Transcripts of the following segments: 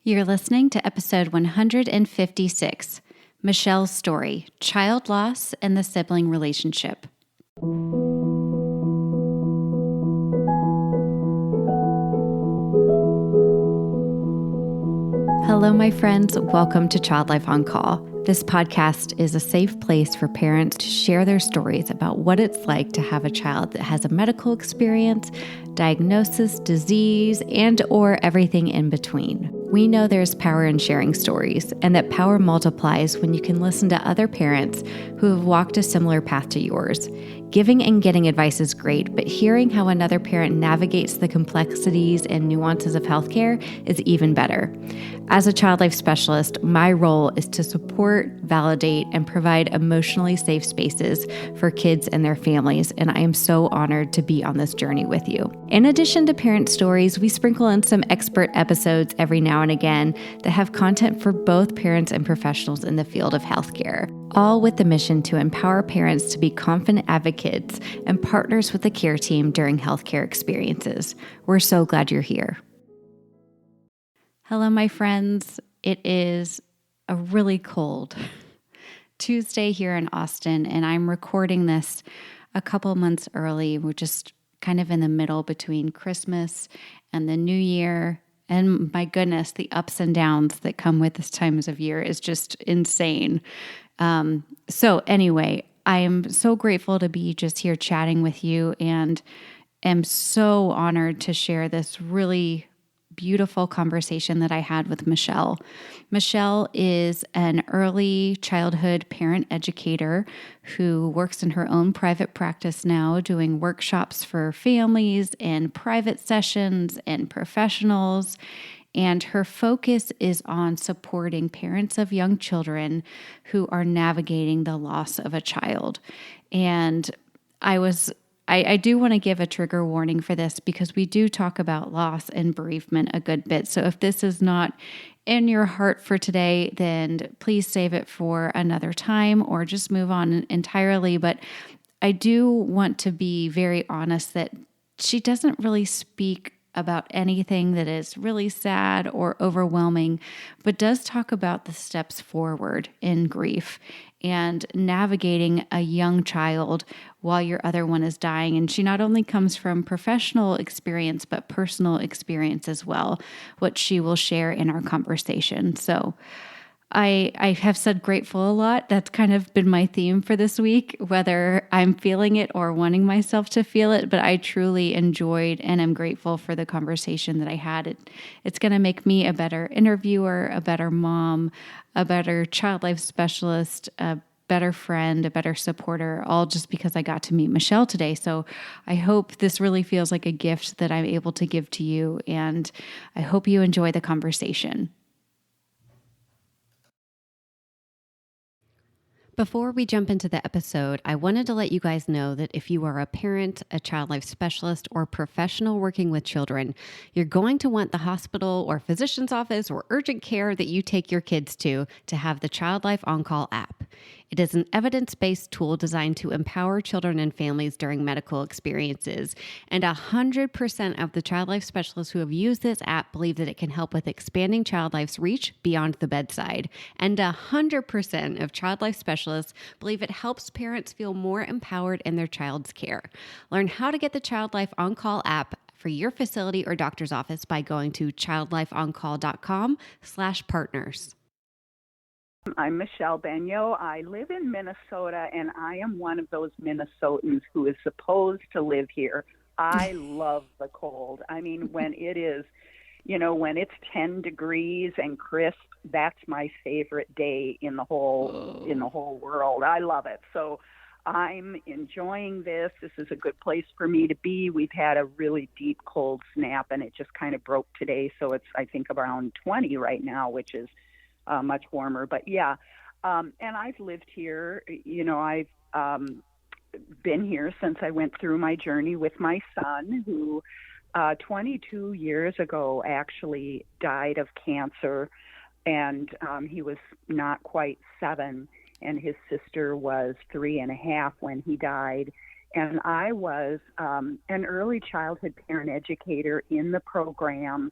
You're listening to episode 156, Michelle's Story, Child Loss and the Sibling Relationship. Hello, my friends. Welcome to Child Life on Call. This podcast is a safe place for parents to share their stories about what it's like to have a child that has a medical experience, diagnosis, disease, and or everything in between. We know there's power in sharing stories, and that power multiplies when you can listen to other parents who have walked a similar path to yours. Giving and getting advice is great, but hearing how another parent navigates the complexities and nuances of healthcare is even better. As a child life specialist, my role is to support, validate, and provide emotionally safe spaces for kids and their families, and I am so honored to be on this journey with you. In addition to parent stories, we sprinkle in some expert episodes every now and again that have content for both parents and professionals in the field of healthcare, all with the mission to empower parents to be confident advocates and partners with the care team during healthcare experiences. We're so glad you're here. Hello, my friends. It is a really cold Tuesday here in Austin, and I'm recording this a couple months early. We're just kind of in the middle between Christmas and the New Year. And my goodness, the ups and downs that come with this times of year is just insane. So anyway, I am so grateful to be just here chatting with you and am so honored to share this really beautiful conversation that I had with Michele. Michele is an early childhood parent educator who works in her own private practice now, doing workshops for families and private sessions and professionals. And her focus is on supporting parents of young children who are navigating the loss of a child. And I do want to give a trigger warning for this because we do talk about loss and bereavement a good bit. So if this is not in your heart for today, then please save it for another time or just move on entirely. But I do want to be very honest that she doesn't really speak about anything that is really sad or overwhelming, but does talk about the steps forward in grief and navigating a young child while your other one is dying. And she not only comes from professional experience, but personal experience as well, what she will share in our conversation. So I have said grateful a lot. That's kind of been my theme for this week, whether I'm feeling it or wanting myself to feel it. But I truly enjoyed and am grateful for the conversation that I had. It's going to make me a better interviewer, a better mom, a better child life specialist, a better friend, a better supporter, all just because I got to meet Michele today. So I hope this really feels like a gift that I'm able to give to you. And I hope you enjoy the conversation. Before we jump into the episode, I wanted to let you guys know that if you are a parent, a child life specialist, or professional working with children, you're going to want the hospital or physician's office or urgent care that you take your kids to have the Child Life On Call app. It is an evidence-based tool designed to empower children and families during medical experiences. And 100% of the child life specialists who have used this app believe that it can help with expanding child life's reach beyond the bedside. And 100% of child life specialists believe it helps parents feel more empowered in their child's care. Learn how to get the Child Life On Call app for your facility or doctor's office by going to childlifeoncall.com/partners. I'm Michele Benyo. I live in Minnesota, and I am one of those Minnesotans who is supposed to live here. I love the cold. I mean, when it is, when it's 10 degrees and crisp, that's my favorite day in the whole world. I love it. So I'm enjoying this. This is a good place for me to be. We've had a really deep cold snap, and it just kind of broke today. So it's, I think, around 20 right now, which is much warmer. But yeah, and I've lived here. I've been here since I went through my journey with my son, who 22 years ago actually died of cancer, and he was not quite 7, and his sister was 3.5 when he died. And I was an early childhood parent educator in the program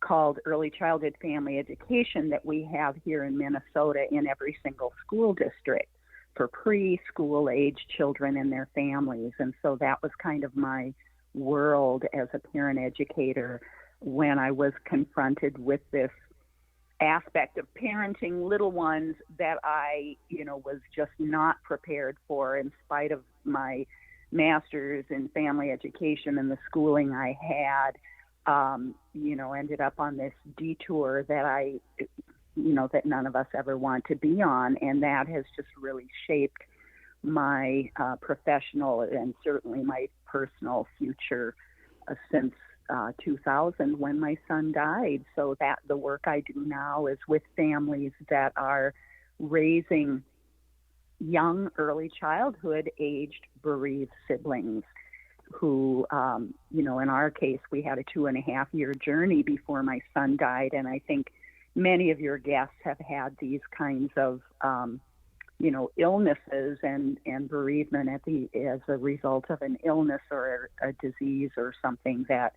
called Early Childhood Family Education that we have here in Minnesota in every single school district for preschool age children and their families. And so that was kind of my world as a parent educator when I was confronted with this aspect of parenting little ones that I, was just not prepared for in spite of my master's in family education and the schooling I had. Ended up on this detour that that none of us ever want to be on. And that has just really shaped my professional and certainly my personal future since 2000 when my son died. So that the work I do now is with families that are raising young, early childhood aged bereaved siblings who, in our case, we had a 2.5-year journey before my son died. And I think many of your guests have had these kinds of, illnesses and bereavement as a result of an illness or a disease or something that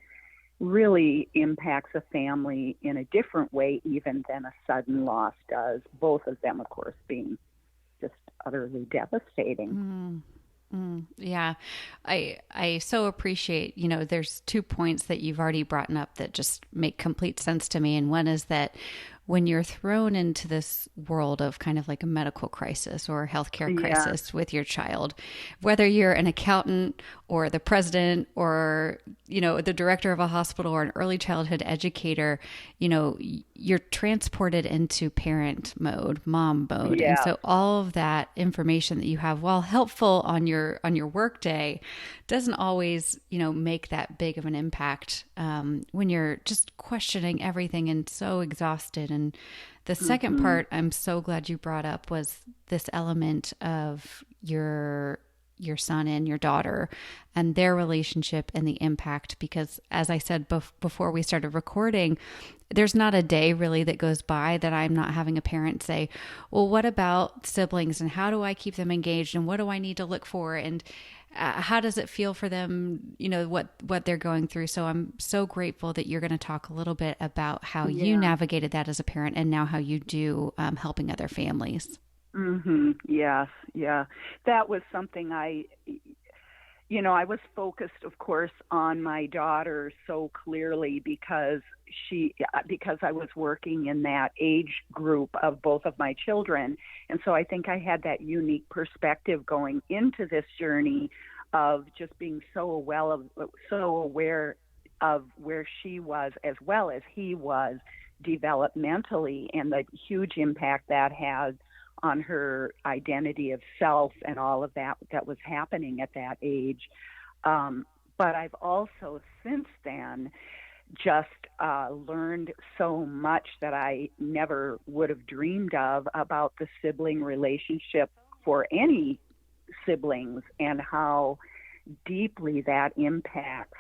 really impacts a family in a different way even than a sudden loss does, both of them, of course, being just utterly devastating. Yeah, I so appreciate, there's 2 points that you've already brought up that just make complete sense to me. And one is that when you're thrown into this world of kind of like a medical crisis or a healthcare crisis with your child, whether you're an accountant or the president or, the director of a hospital or an early childhood educator, you're transported into parent mode, mom mode. Yeah. And so all of that information that you have, while helpful on your work day, doesn't always, make that big of an impact when you're just questioning everything and so exhausted. And the second part I'm so glad you brought up was this element of your son and your daughter and their relationship and the impact, because as I said before we started recording, there's not a day really that goes by that I'm not having a parent say, well, what about siblings and how do I keep them engaged and what do I need to look for and how does it feel for them, what they're going through. So I'm so grateful that you're going to talk a little bit about how you navigated that as a parent and now how you do helping other families. Yes. Yeah. That was something I was focused, of course, on my daughter so clearly because I was working in that age group of both of my children. And so I think I had that unique perspective going into this journey of just being so aware of where she was as well as he was developmentally and the huge impact that had on her identity of self and all of that was happening at that age. But I've also since then just learned so much that I never would have dreamed of about the sibling relationship for any siblings and how deeply that impacts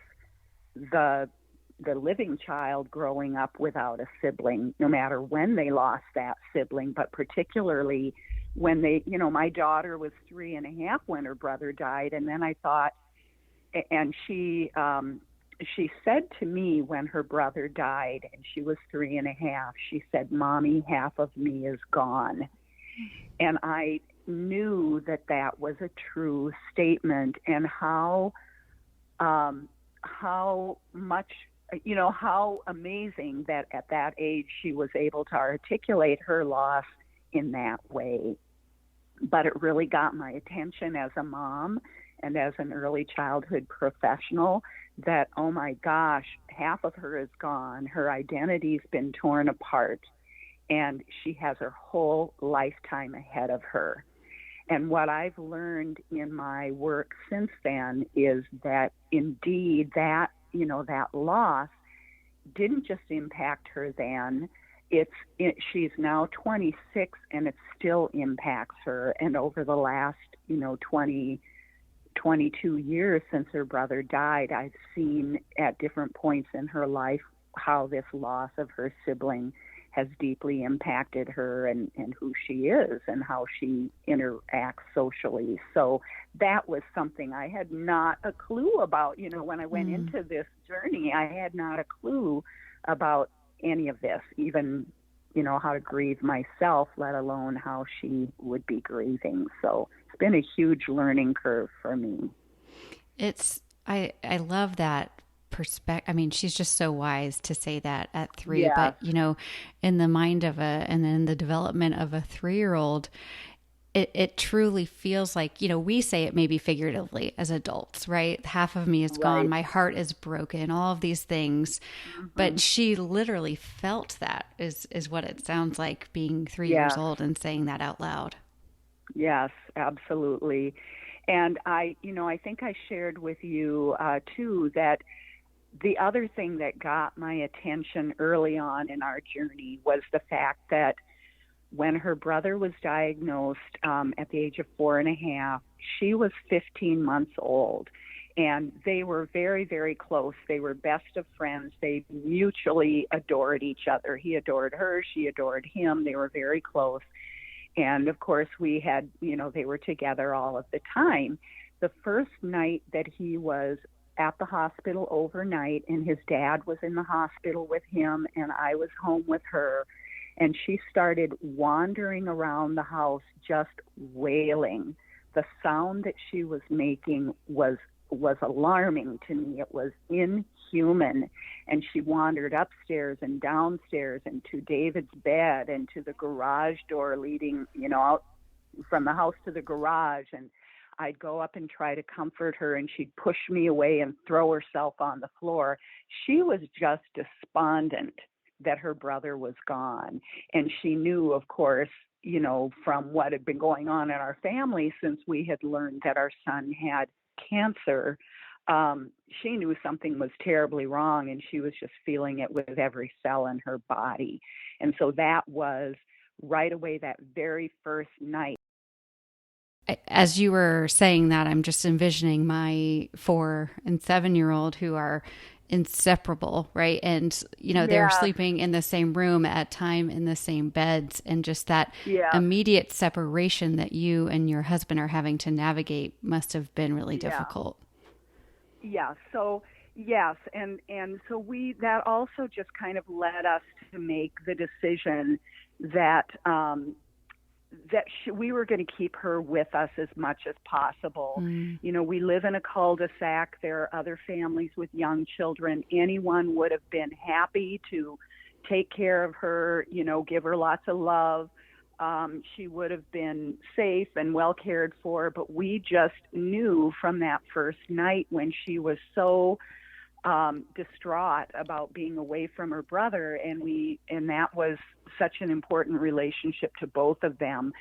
the living child growing up without a sibling, no matter when they lost that sibling, but particularly when my daughter was 3.5 when her brother died. And then I thought, and she said to me when her brother died and she was 3.5, she said, "Mommy, half of me is gone." And I knew that was a true statement and how much, how amazing that at that age she was able to articulate her loss in that way. But it really got my attention as a mom and as an early childhood professional that, oh my gosh, half of her is gone. Her identity's been torn apart and she has her whole lifetime ahead of her. And what I've learned in my work since then is that indeed that loss didn't just impact her then. She's now 26 and it still impacts her. And over the last, 22 years since her brother died, I've seen at different points in her life how this loss of her sibling has deeply impacted her and who she is and how she interacts socially. So that was something I had not a clue about. When I went into this journey, I had not a clue about any of this, even, how to grieve myself, let alone how she would be grieving. So it's been a huge learning curve for me. I love that perspective. I mean, she's just so wise to say that at 3, Yes, but in the mind of and then the development of a 3-year-old, it truly feels like, we say it maybe figuratively as adults, right? Half of me is gone. right. My heart is broken, all of these things. Hmm. But she literally felt that is what it sounds like being 3 years Yes, old and saying that out loud. yes, absolutely. And I think I shared with you too that the other thing that got my attention early on in our journey was the fact that when her brother was diagnosed at the age of 4.5, she was 15 months old. And they were very, very close. They were best of friends. They mutually adored each other. He adored her. She adored him. They were very close. And of course, we had, they were together all of the time. The first night that he was at the hospital overnight, and his dad was in the hospital with him, and I was home with her, and she started wandering around the house just wailing. The sound that she was making was alarming to me. It was inhuman. And she wandered upstairs and downstairs and to David's bed and to the garage door leading, out from the house to the garage. And I'd go up and try to comfort her, and she'd push me away and throw herself on the floor. She was just despondent that her brother was gone. And she knew, of course, from what had been going on in our family since we had learned that our son had cancer, she knew something was terribly wrong, and she was just feeling it with every cell in her body. And so that was right away that very first night. As you were saying that, I'm just envisioning my 4 and 7-year-old who are inseparable, right? And, they're Yeah, sleeping in the same room at time in the same beds. And just that yeah, immediate separation that you and your husband are having to navigate must have been really yeah, difficult. yeah. So yes, and so that also just kind of led us to make the decision that we were going to keep her with us as much as possible. Mm. We live in a cul-de-sac. There are other families with young children. Anyone would have been happy to take care of her, give her lots of love. She would have been safe and well cared for, but we just knew from that first night when she was so distraught about being away from her brother, and that was such an important relationship to both of them.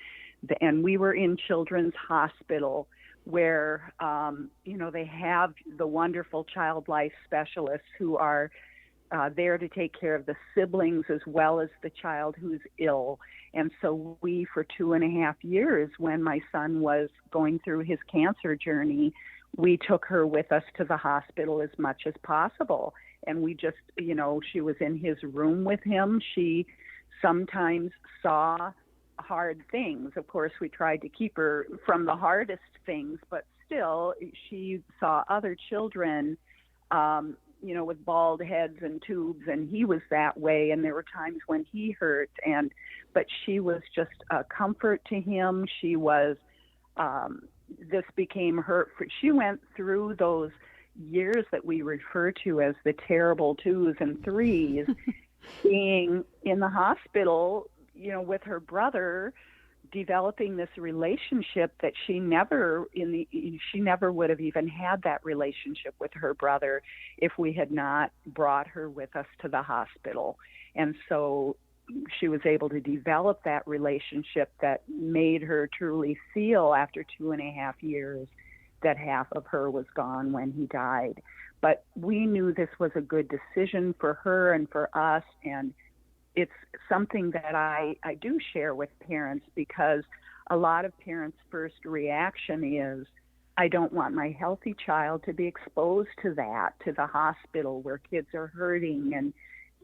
And we were in Children's Hospital where they have the wonderful child life specialists who are there to take care of the siblings as well as the child who's ill. And so we, for 2.5 years, when my son was going through his cancer journey, we took her with us to the hospital as much as possible. And we just, she was in his room with him. She sometimes saw hard things. Of course, we tried to keep her from the hardest things, but still, she saw other children, with bald heads and tubes, and he was that way. And there were times when he hurt, but she was just a comfort to him. She was, this became her. She went through those years that we refer to as the terrible 2s and 3s, being in the hospital, with her brother, developing this relationship that she never would have even had that relationship with her brother if we had not brought her with us to the hospital. And so she was able to develop that relationship that made her truly feel, after 2.5 years, that half of her was gone when he died. But we knew this was a good decision for her and for us, and it's something that I do share with parents, because a lot of parents' first reaction is, I don't want my healthy child to be exposed to that, to the hospital where kids are hurting and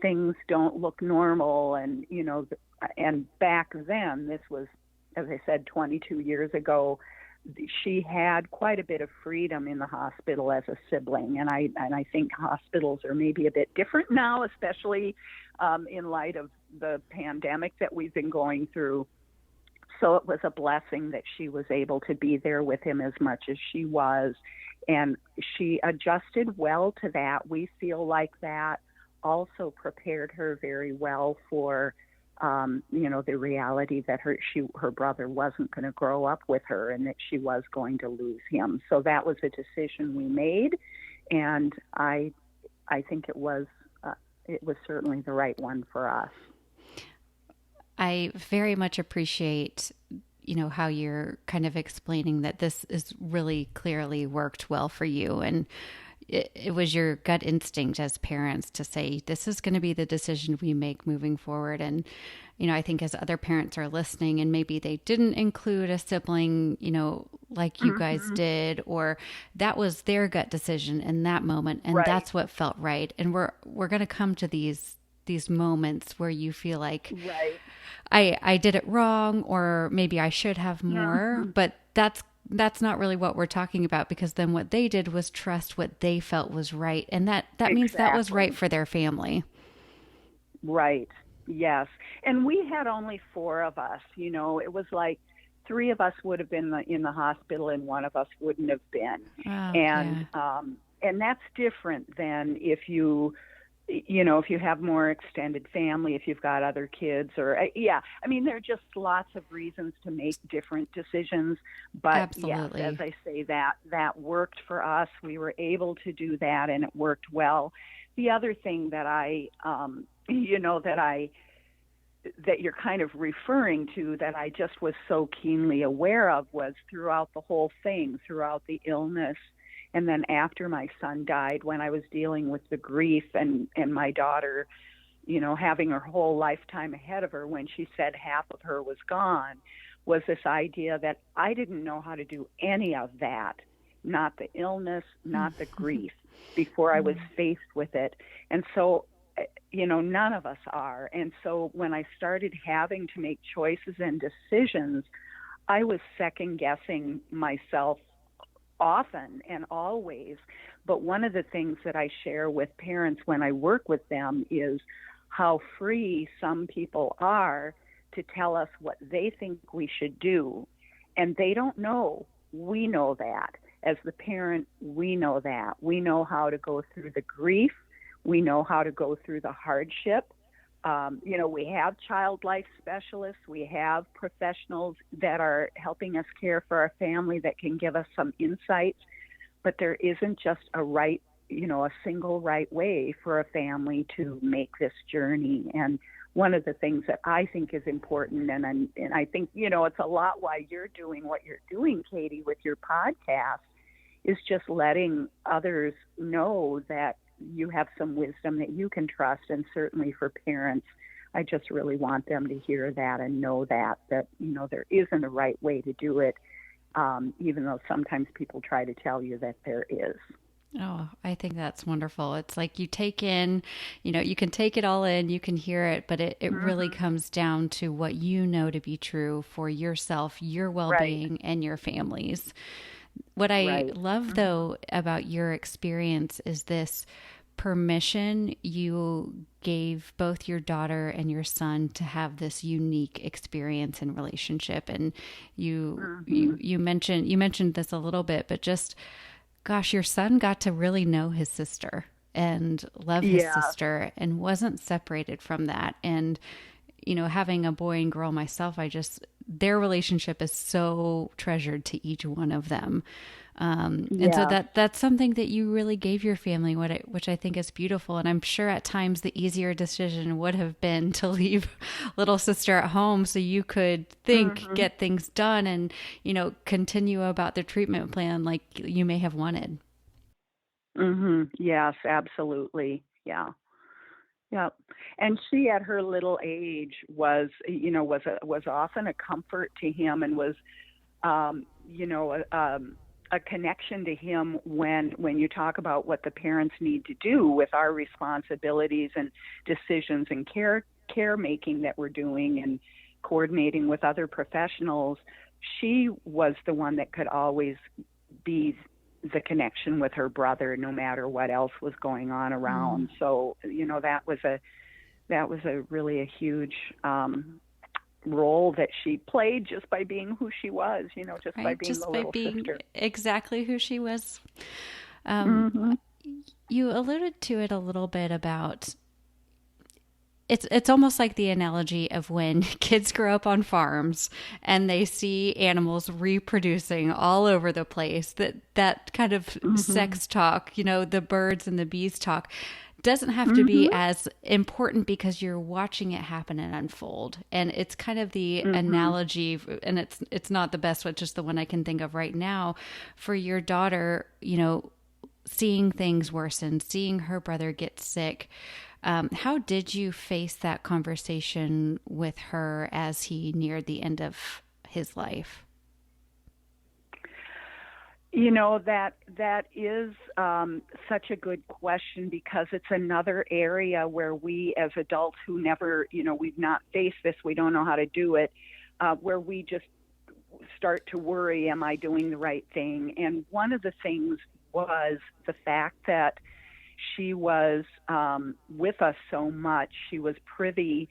things don't look normal. And, and back then, this was, as I said, 22 years ago, she had quite a bit of freedom in the hospital as a sibling. And I think hospitals are maybe a bit different now, especially in light of the pandemic that we've been going through. So it was a blessing that she was able to be there with him as much as she was. And she adjusted well to that. We feel like that also prepared her very well for, the reality that her brother wasn't going to grow up with her and that she was going to lose him. So that was a decision we made. And I think it was certainly the right one for us. I very much appreciate, how you're kind of explaining that this is really clearly worked well for you. And it was your gut instinct as parents to say, this is going to be the decision we make moving forward. And, I think as other parents are listening and maybe they didn't include a sibling, like you guys did, or that was their gut decision in that moment. And Right. that's what felt right. And we're going to come to these moments where you feel like, Right. I did it wrong, or maybe I should have more, but that's not really what we're talking about, because then what they did was trust what they felt was right. And that means that was right for their family. Right. Yes. And we had only 4 of us, it was like 3 of us would have been in the hospital and 1 of us wouldn't have been. Oh, And, yeah. And that's different than if you have more extended family, if you've got other kids I mean, there are just lots of reasons to make different decisions, but Absolutely. yes, as I say, that worked for us. We were able to do that and it worked well. The other thing that that you're kind of referring to that I just was so keenly aware of was throughout the whole thing, throughout the illness. And then after my son died, when I was dealing with the grief and my daughter, having her whole lifetime ahead of her when she said half of her was gone, was this idea that I didn't know how to do any of that, not the illness, not the grief, before I was faced with it. And so, none of us are. And so when I started having to make choices and decisions, I was second guessing myself often and always. But one of the things that I share with parents when I work with them is how free some people are to tell us what they think we should do. And they don't know. We know that. As the parent, we know that. We know how to go through the grief. We know how to go through the hardship. We have child life specialists. We have professionals that are helping us care for our family that can give us some insights. But there isn't just a single right way for a family to make this journey. And one of the things that I think is important, and I think, it's a lot why you're doing what you're doing, Katie, with your podcast, is just letting others know that you have some wisdom that you can trust. And certainly for parents, I just really want them to hear that and know that there isn't a right way to do it, even though sometimes people try to tell you that there is. Oh, I think that's wonderful. It's like you take in, you can take it all in, you can hear it, but it really comes down to what you know to be true for yourself, your well-being, Right. and your families. What I love, though, about your experience is this permission you gave both your daughter and your son to have this unique experience and relationship. And you mentioned this a little bit, but just, gosh, your son got to really know his sister and love his sister and wasn't separated from that. And having a boy and girl myself, their relationship is so treasured to each one of them. And so that's something that you really gave your family, which I think is beautiful. And I'm sure at times the easier decision would have been to leave little sister at home so you could get things done and, continue about the treatment plan like you may have wanted. Yes, absolutely. Yeah. Yeah. And she at her little age was often a comfort to him and was, a connection to him when you talk about what the parents need to do with our responsibilities and decisions and care making that we're doing and coordinating with other professionals. She was the one that could always be the connection with her brother no matter what else was going on around. So, that was a huge role that she played just by being who she was, just by Right? being the Just by little being sister. exactly who she was. Um, Hmm. you alluded to it a little bit about it's almost like the analogy of when kids grow up on farms and they see animals reproducing all over the place. That kind of Hmm. sex talk, the birds and the bees talk, doesn't have to be Hmm. as important because you're watching it happen and unfold. And it's kind of the Hmm. analogy, and it's not the best one, just the one I can think of right now for your daughter, seeing things worsen, seeing her brother get sick. How did you face that conversation with her as he neared the end of his life? That is such a good question, because it's another area where we as adults who never, we've not faced this, we don't know how to do it, where we just start to worry, am I doing the right thing? And one of the things was the fact that she was with us so much. She was privy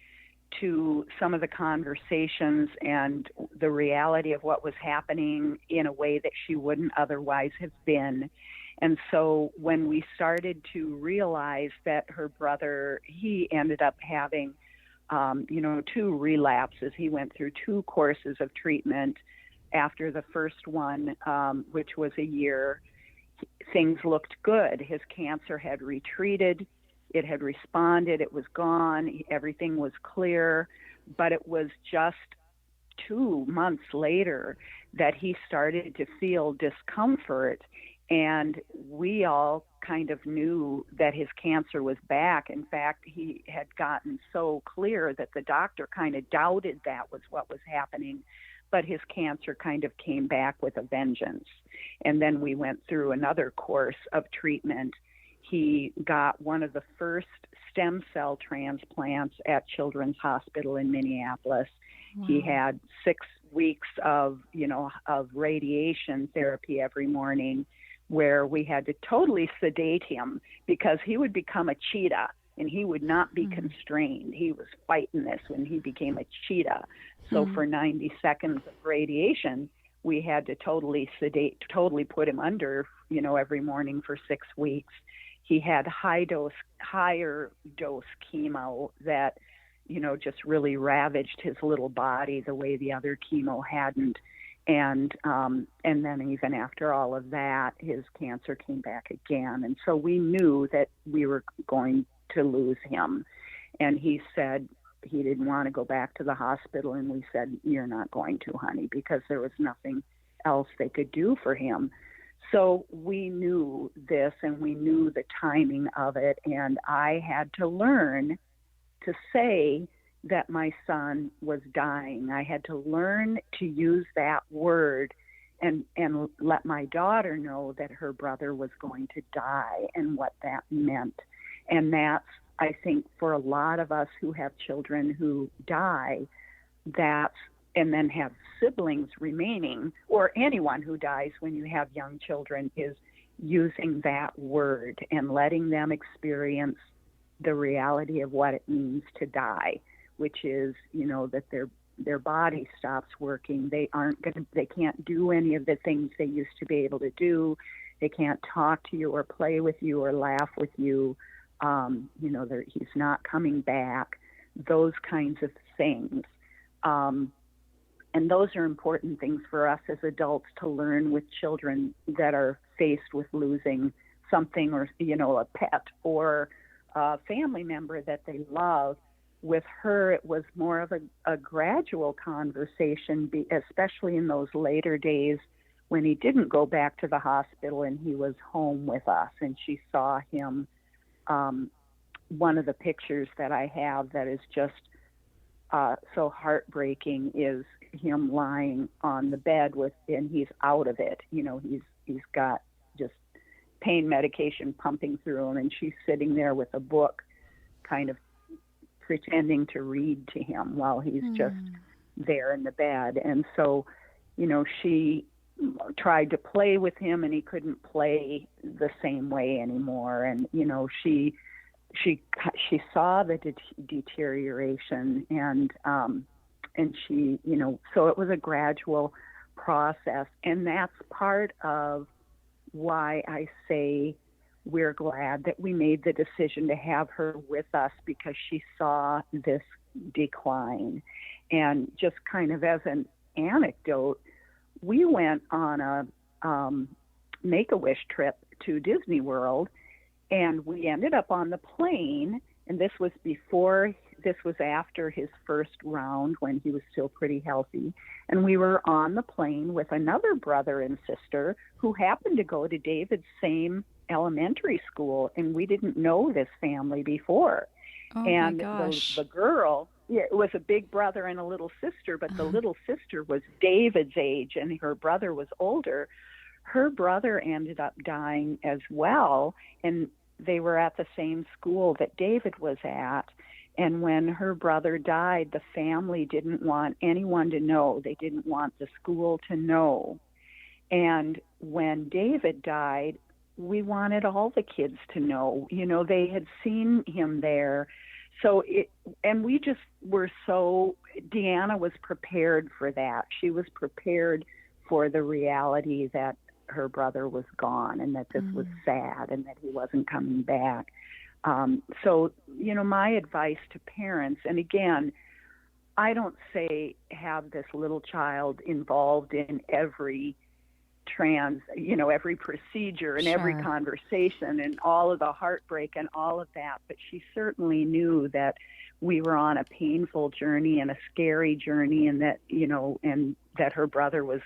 to some of the conversations and the reality of what was happening in a way that she wouldn't otherwise have been. And so when we started to realize that her brother, he ended up having, two relapses. He went through two courses of treatment after the first one, which was a year. Things looked good. His cancer had retreated, it had responded, it was gone, everything was clear. But it was just 2 months later that he started to feel discomfort. And we all kind of knew that his cancer was back. In fact, he had gotten so clear that the doctor kind of doubted that was what was happening. But his cancer kind of came back with a vengeance. And then we went through another course of treatment. He got one of the first stem cell transplants at Children's Hospital in Minneapolis. He Wow. had 6 weeks of radiation therapy every morning, where we had to totally sedate him because he would become a cheetah and he would not be Hmm. constrained. He was fighting this when he became a cheetah. So Hmm. for 90 seconds of radiation, we had to totally sedate, totally put him under, every morning for 6 weeks. He had higher dose chemo that, just really ravaged his little body the way the other chemo hadn't. And then even after all of that, his cancer came back again. And so we knew that we were going to lose him. And he said he didn't want to go back to the hospital. And we said, you're not going to, honey, because there was nothing else they could do for him. So we knew this and we knew the timing of it. And I had to learn to say that my son was dying. I had to learn to use that word and let my daughter know that her brother was going to die and what that meant. And that's, I think, for a lot of us who have children who die, that's, and then have siblings remaining, or anyone who dies when you have young children, is using that word and letting them experience the reality of what it means to die, which is, that their body stops working. They can't do any of the things they used to be able to do. They can't talk to you or play with you or laugh with you. He's not coming back. Those kinds of things. And those are important things for us as adults to learn with children that are faced with losing something, or, a pet or a family member that they love. With her, it was more of a gradual conversation, especially in those later days when he didn't go back to the hospital and he was home with us and she saw him. One of the pictures that I have that is just so heartbreaking is him lying on the bed and he's out of it. He's got just pain medication pumping through him, and she's sitting there with a book, kind of pretending to read to him while he's just Hmm. there in the bed. And so, she tried to play with him, and he couldn't play the same way anymore. And she she saw the deterioration, and she, so it was a gradual process, and that's part of why I say we're glad that we made the decision to have her with us, because she saw this decline. And just kind of as an anecdote, we went on a Make-A-Wish trip to Disney World, and we ended up on the plane, and this was after his first round when he was still pretty healthy. And we were on the plane with another brother and sister who happened to go to David's same elementary school, and we didn't know this family before. Oh my And gosh. the girl, yeah, it was a big brother and a little sister, but the little sister was David's age and her brother was older. Her brother ended up dying as well, and they were at the same school that David was at. And when her brother died, the family didn't want anyone to know. They didn't want the school to know. And when David died, we wanted all the kids to know. They had seen him there. And we just were Deanna was prepared for that. She was prepared for the reality that her brother was gone and that this was sad and that he wasn't coming back. My advice to parents, and again, I don't say have this little child involved in every every procedure and every conversation and all of the heartbreak and all of that, but she certainly knew that we were on a painful journey and a scary journey, and that, and that her brother was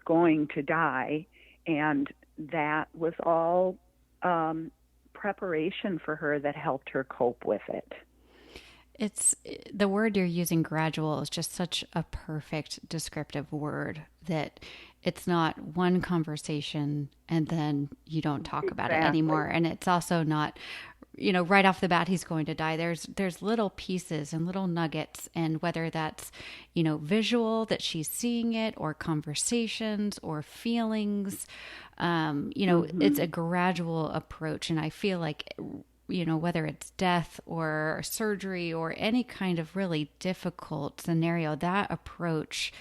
going to die, and that was all preparation for her that helped her cope with it. It's the word you're using, gradual, is just such a perfect descriptive word, that it's not one conversation and then you don't talk about it anymore. And it's also not, right off the bat, he's going to die. There's little pieces and little nuggets, and whether that's, visual that she's seeing it, or conversations or feelings, it's a gradual approach. And I feel like, whether it's death or surgery or any kind of really difficult scenario, that approach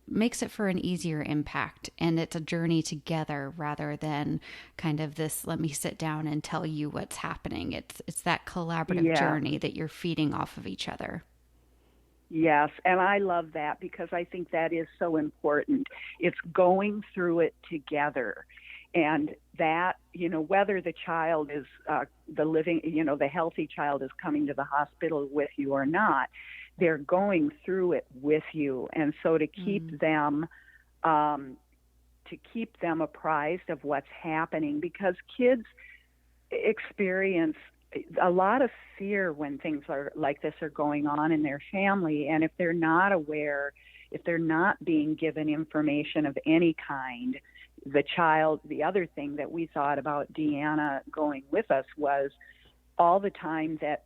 makes it for an easier impact. And it's a journey together rather than kind of this, let me sit down and tell you what's happening. It's that collaborative journey that you're feeding off of each other. Yes, and I love that, because I think that is so important. It's going through it together. And that, whether the child is the healthy child is coming to the hospital with you or not, they're going through it with you. And so to keep them apprised of what's happening, because kids experience a lot of fear when things are like this are going on in their family. And if they're not aware, if they're not being given information of any kind, the other thing that we thought about Deanna going with us was all the time that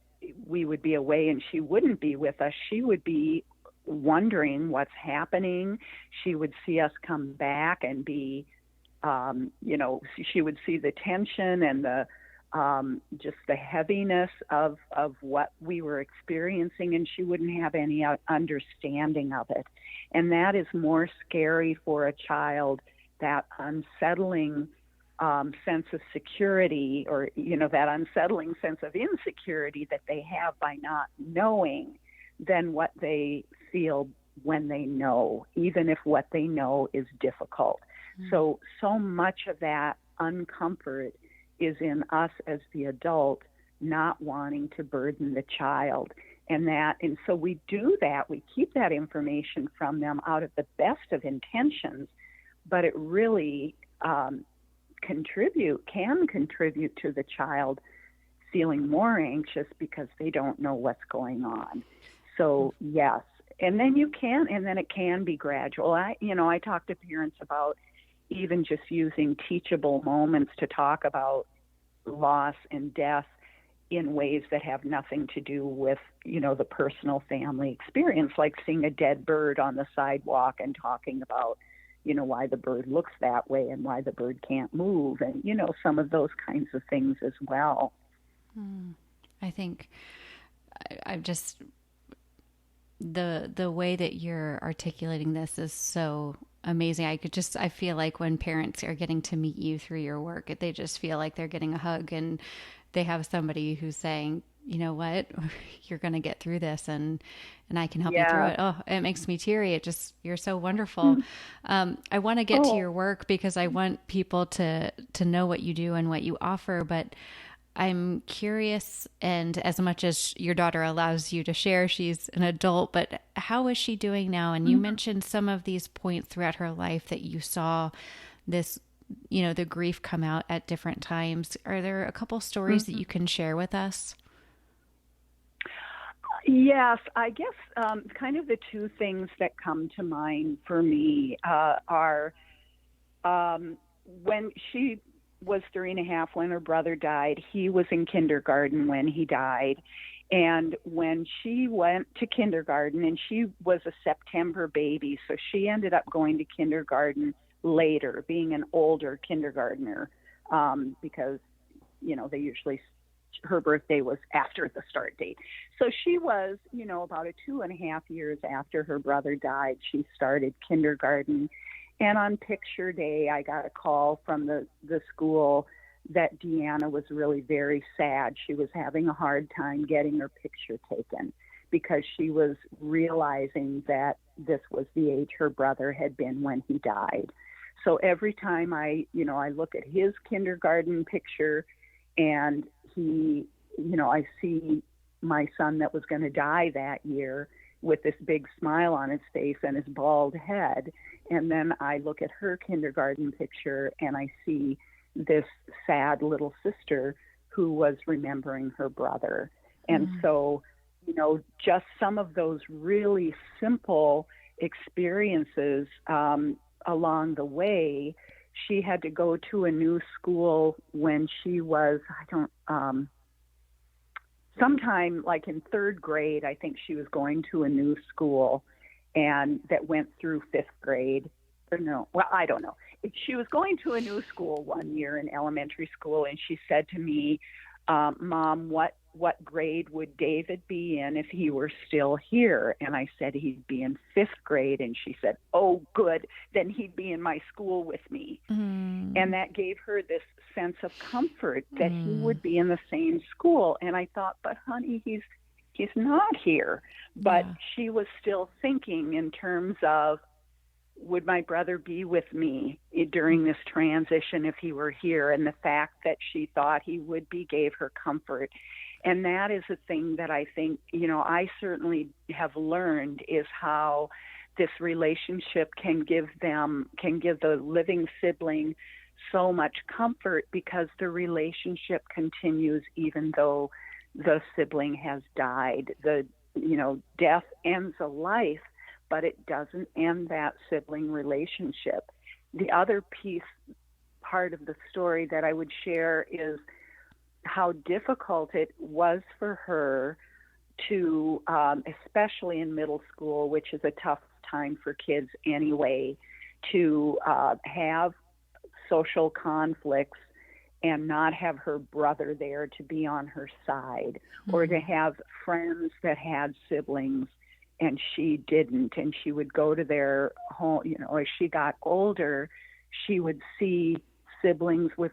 we would be away and she wouldn't be with us, she would be wondering what's happening. She would see us come back and be, she would see the tension and the just the heaviness of what we were experiencing, and she wouldn't have any understanding of it. And that is more scary for a child, that unsettling sense of security, or, that unsettling sense of insecurity that they have by not knowing, than what they feel when they know, even if what they know is difficult. So much of that uncomfort is in us as the adult not wanting to burden the child. And so we do that. We keep that information from them out of the best of intentions, but it really can contribute to the child feeling more anxious because they don't know what's going on. So yes, and then it can be gradual. I talk to parents about even just using teachable moments to talk about loss and death in ways that have nothing to do with, the personal family experience, like seeing a dead bird on the sidewalk and talking about, why the bird looks that way and why the bird can't move, and, some of those kinds of things as well. I think I've just the way that you're articulating this is so amazing. I feel like when parents are getting to meet you through your work, they just feel like they're getting a hug and they have somebody who's saying, you know what, you're going to get through this, and I can help you through Yeah. it. Oh, it makes me teary. You're so wonderful. I want to get to Oh. your work because I want people to know what you do and what you offer, but I'm curious, and as much as your daughter allows you to share, she's an adult, but how is she doing now? And you mentioned some of these points throughout her life that you saw this, the grief come out at different times. Are there a couple stories that Mhm. you can share with us? Yes, I guess kind of the two things that come to mind for me are when she was 3.5 when her brother died. He was in kindergarten when he died. And when she went to kindergarten, and she was a September baby, so she ended up going to kindergarten later, being an older kindergartner, because, they usually, her birthday was after the start date. So she was, about 2.5 years after her brother died, she started kindergarten. And on picture day, I got a call from the school that Deanna was really very sad. She was having a hard time getting her picture taken because she was realizing that this was the age her brother had been when he died. So every time I look at his kindergarten picture and I see my son that was going to die that year with this big smile on his face and his bald head. And then I look at her kindergarten picture and I see this sad little sister who was remembering her brother. And so, just some of those really simple experiences along the way. She had to go to a new school when she was, sometime like in third grade. I think she was going to a new school and that went through fifth grade. Or no, well, I don't know. She was going to a new school one year in elementary school, and she said to me, Mom, what grade would David be in if he were still here? And I said he'd be in fifth grade. And she said, oh, good, then he'd be in my school with me. And that gave her this sense of comfort that he would be in the same school. And I thought, but honey, he's not here. But she was still thinking in terms of, would my brother be with me during this transition if he were here? And the fact that she thought he would be gave her comfort. And that is a thing that I think, I certainly have learned, is how this relationship can give the living sibling so much comfort, because the relationship continues even though the sibling has died. Death ends a life, but it doesn't end that sibling relationship. The other part of the story that I would share is how difficult it was for her to, especially in middle school, which is a tough time for kids anyway, to have social conflicts and not have her brother there to be on her side, or to have friends that had siblings and she didn't, and she would go to their home. As she got older, she would see siblings with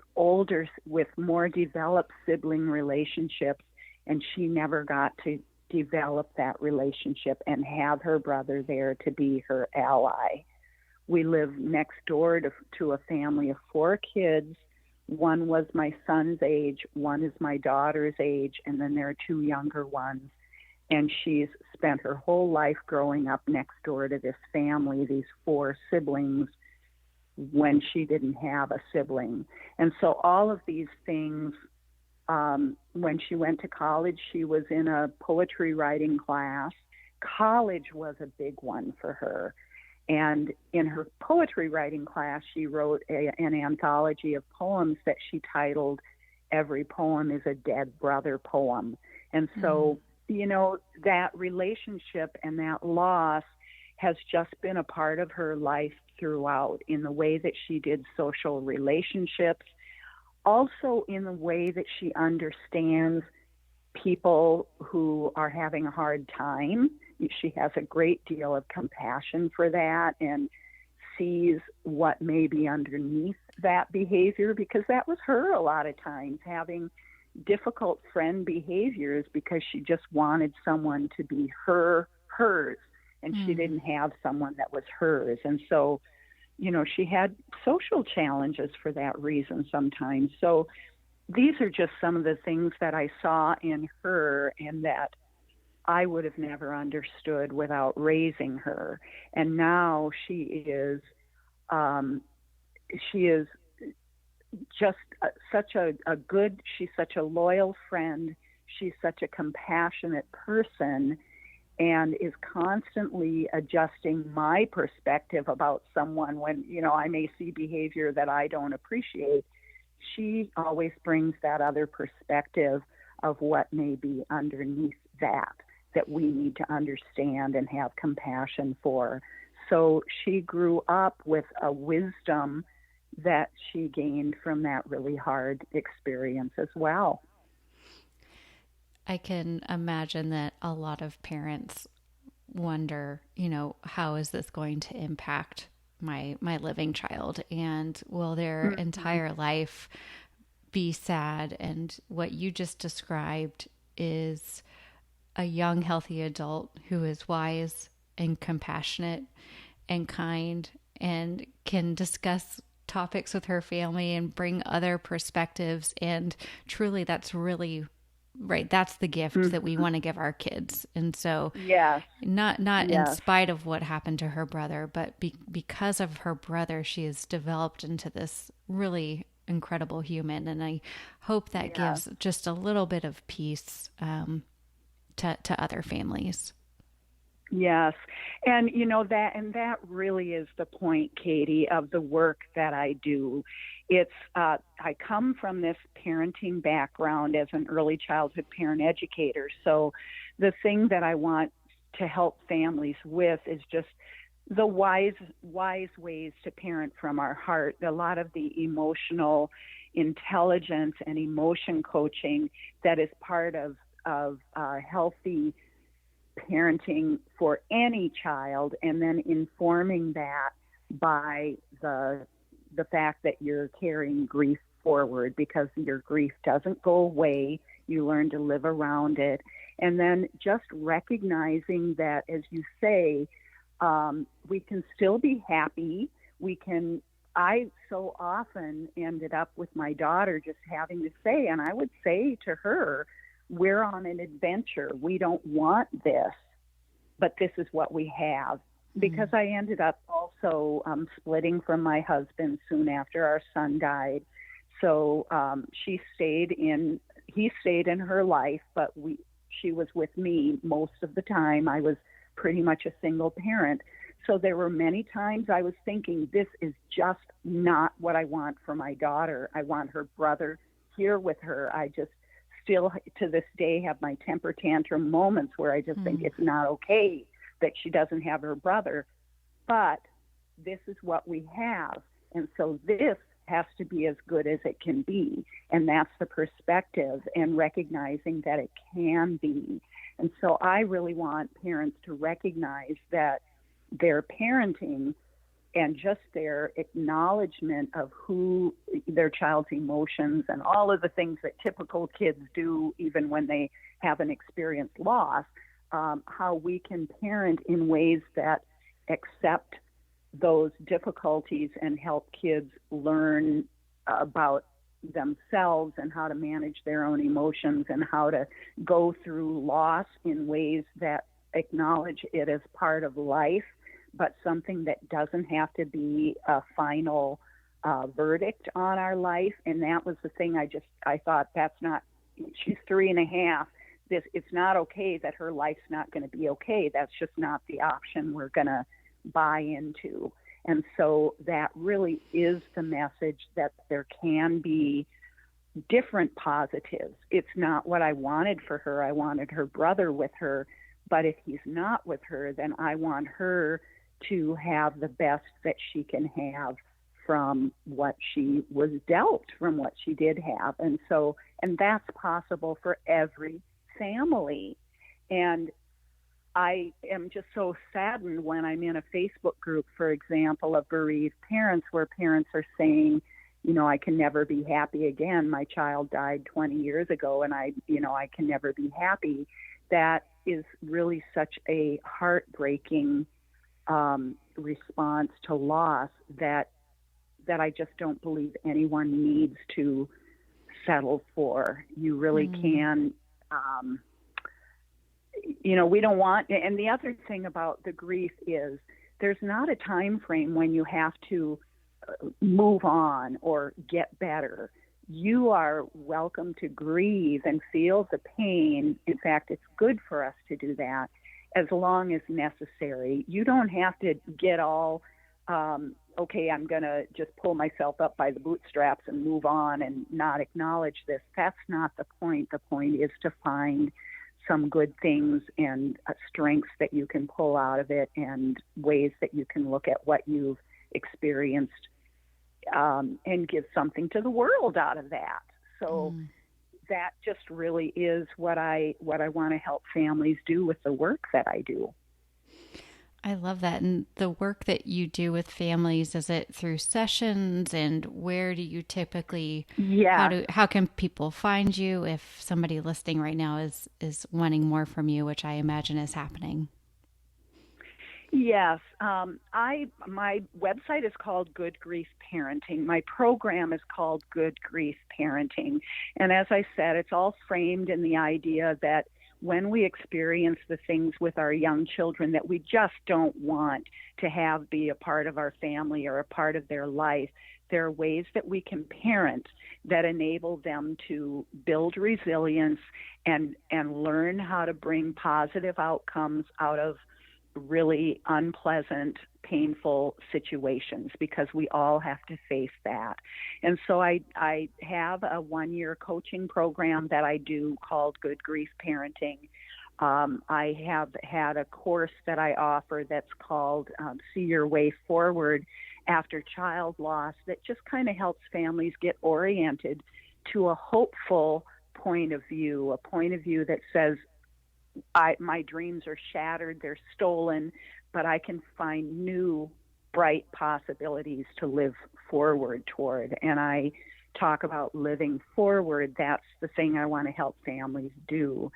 more developed sibling relationships, and she never got to develop that relationship and have her brother there to be her ally. We live next door to a family of 4 kids. One was my son's age, one is my daughter's age, and then there are 2 younger ones. And she's spent her whole life growing up next door to this family, these 4 siblings, when she didn't have a sibling. And so all of these things, when she went to college, she was in a poetry writing class. College was a big one for her. And in her poetry writing class, she wrote an anthology of poems that she titled Every Poem is a Dead Brother Poem. And so, that relationship and that loss has just been a part of her life throughout, in the way that she did social relationships, also in the way that she understands people who are having a hard time. She has a great deal of compassion for that and sees what may be underneath that behavior, because that was her a lot of times, having difficult friend behaviors because she just wanted someone to be hers, and she didn't have someone that was hers. And so, she had social challenges for that reason sometimes. So these are just some of the things that I saw in her and that I would have never understood without raising her. And now she is just she's such a loyal friend. She's such a compassionate person, and is constantly adjusting my perspective about someone when, I may see behavior that I don't appreciate. She always brings that other perspective of what may be underneath that we need to understand and have compassion for. So she grew up with a wisdom that she gained from that really hard experience as well. I can imagine that a lot of parents wonder, how is this going to impact my living child, and will their entire life be sad? And what you just described is a young, healthy adult who is wise and compassionate and kind and can discuss topics with her family and bring other perspectives. And truly, that's really right. That's the gift that we want to give our kids. And so, Yes. not in spite of what happened to her brother, but because of her brother, she has developed into this really incredible human. And I hope that gives just a little bit of peace to other families. Yes. And that really is the point, Katie, of the work that I do. It's I come from this parenting background as an early childhood parent educator. So the thing that I want to help families with is just the wise ways to parent from our heart. A lot of the emotional intelligence and emotion coaching that is part of healthy parenting for any child, and then informing that by the fact that you're carrying grief forward, because your grief doesn't go away. You learn to live around it. And then just recognizing that, as you say, we can still be happy. I so often ended up with my daughter just having to say, and I would say to her, we're on an adventure. We don't want this, but this is what we have. Because I ended up also splitting from my husband soon after our son died. So he stayed in her life, but she was with me most of the time. I was pretty much a single parent. So there were many times I was thinking, this is just not what I want for my daughter. I want her brother here with her. I just still to this day have my temper tantrum moments where I just think it's not okay that she doesn't have her brother, but this is what we have. And so this has to be as good as it can be. And that's the perspective, and recognizing that it can be. And so I really want parents to recognize that their parenting and just their acknowledgement of who their child's emotions and all of the things that typical kids do, even when they haven't experienced loss, how we can parent in ways that accept those difficulties and help kids learn about themselves and how to manage their own emotions and how to go through loss in ways that acknowledge it as part of life, but something that doesn't have to be a final verdict on our life. And that was the thing I thought, that's not, she's 3.5. It's not okay that her life's not going to be okay. That's just not the option we're going to buy into. And so that really is the message, that there can be different positives. It's not what I wanted for her. I wanted her brother with her. But if he's not with her, then I want her to have the best that she can have from what she was dealt, from what she did have. And that's possible for every family. And I am just so saddened when I'm in a Facebook group, for example, of bereaved parents, where parents are saying, I can never be happy again. My child died 20 years ago, and I can never be happy. That is really such a heartbreaking response to loss that I just don't believe anyone needs to settle for. You really can. We don't want, and the other thing about the grief is there's not a time frame when you have to move on or get better. You are welcome to grieve and feel the pain. In fact, it's good for us to do that as long as necessary. You don't have to get all, okay, I'm going to just pull myself up by the bootstraps and move on and not acknowledge this. That's not the point. The point is to find some good things and strengths that you can pull out of it, and ways that you can look at what you've experienced and give something to the world out of that. So that just really is what I want to help families do with the work that I do. I love that. And the work that you do with families, is it through sessions, and where do you typically, how can people find you if somebody listening right now is wanting more from you, which I imagine is happening? Yes. My website is called Good Grief Parenting. My program is called Good Grief Parenting. And as I said, it's all framed in the idea that when we experience the things with our young children that we just don't want to have be a part of our family or a part of their life, there are ways that we can parent that enable them to build resilience and learn how to bring positive outcomes out of really unpleasant, painful situations, because we all have to face that. And so I have a 1-year coaching program that I do called Good Grief Parenting. I have had a course that I offer that's called See Your Way Forward After Child Loss, that just kind of helps families get oriented to a hopeful point of view, a point of view that says, my dreams are shattered, they're stolen, but I can find new, bright possibilities to live forward toward. And I talk about living forward. That's the thing I want to help families do.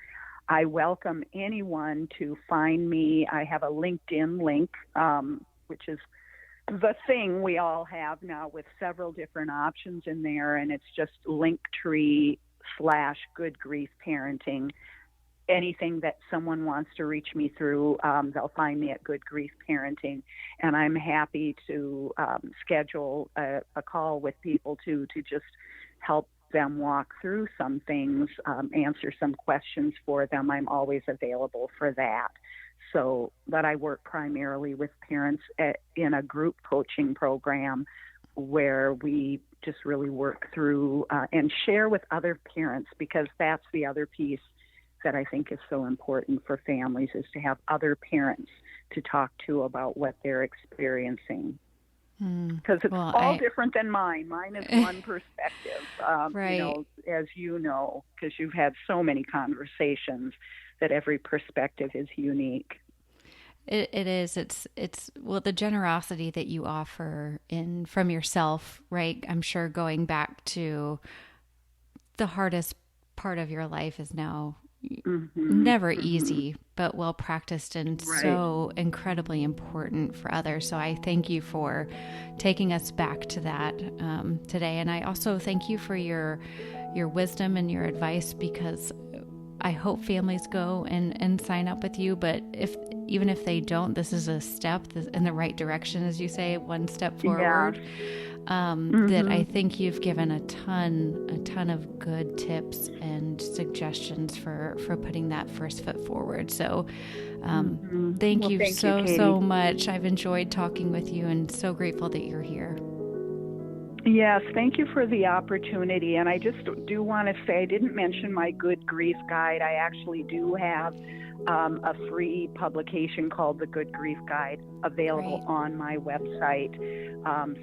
I welcome anyone to find me. I have a LinkedIn link, which is the thing we all have now, with several different options in there, and it's just Linktree/Good Grief Parenting. Anything that someone wants to reach me through, they'll find me at Good Grief Parenting, and I'm happy to schedule a call with people to just help them walk through some things, answer some questions for them. I'm always available for that. So, but I work primarily with parents in a group coaching program where we just really work through and share with other parents, because that's the other piece that I think is so important for families, is to have other parents to talk to about what they're experiencing. Because it's all different than mine. Mine is one perspective, right. As you know, because you've had so many conversations, that every perspective is unique. It is. It's the generosity that you offer from yourself, right? I'm sure going back to the hardest part of your life is now never easy, but well practiced, and so incredibly important for others. So I thank you for taking us back to that today. And I also thank you for your wisdom and your advice, because I hope families go and sign up with you. But even if they don't, this is a step in the right direction, as you say, one step forward. That I think you've given a ton of good tips and suggestions for putting that first foot forward. So thank you so much. I've enjoyed talking with you, and so grateful that you're here. Yes, thank you for the opportunity. And I just do want to say I didn't mention my Good Grief Guide. I actually do have a free publication called the Good Grief Guide available on my website.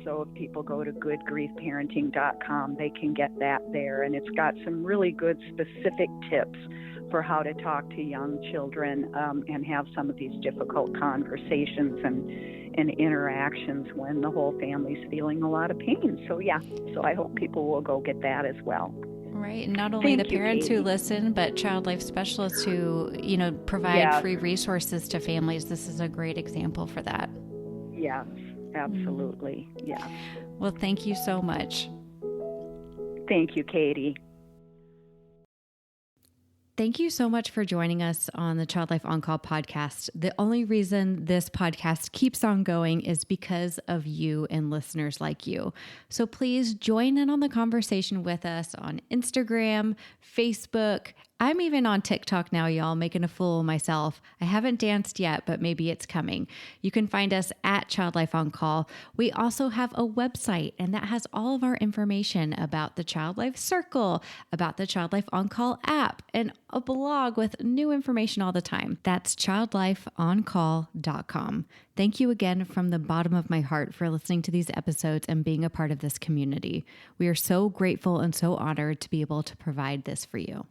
So if people go to goodgriefparenting.com, they can get that there. And it's got some really good specific tips for how to talk to young children and have some of these difficult conversations and interactions when the whole family's feeling a lot of pain. So I hope people will go get that as well. Right. And not only the parents who listen, but child life specialists who, provide free resources to families. This is a great example for that. Yes, absolutely. Yeah. Well, thank you so much. Thank you, Katie. Thank you so much for joining us on the Child Life On Call podcast. The only reason this podcast keeps on going is because of you and listeners like you. So please join in on the conversation with us on Instagram, Facebook. I'm even on TikTok now, y'all, making a fool of myself. I haven't danced yet, but maybe it's coming. You can find us at Child Life On Call. We also have a website, and that has all of our information about the Child Life Circle, about the Child Life On Call app, and a blog with new information all the time. That's childlifeoncall.com. Thank you again from the bottom of my heart for listening to these episodes and being a part of this community. We are so grateful and so honored to be able to provide this for you.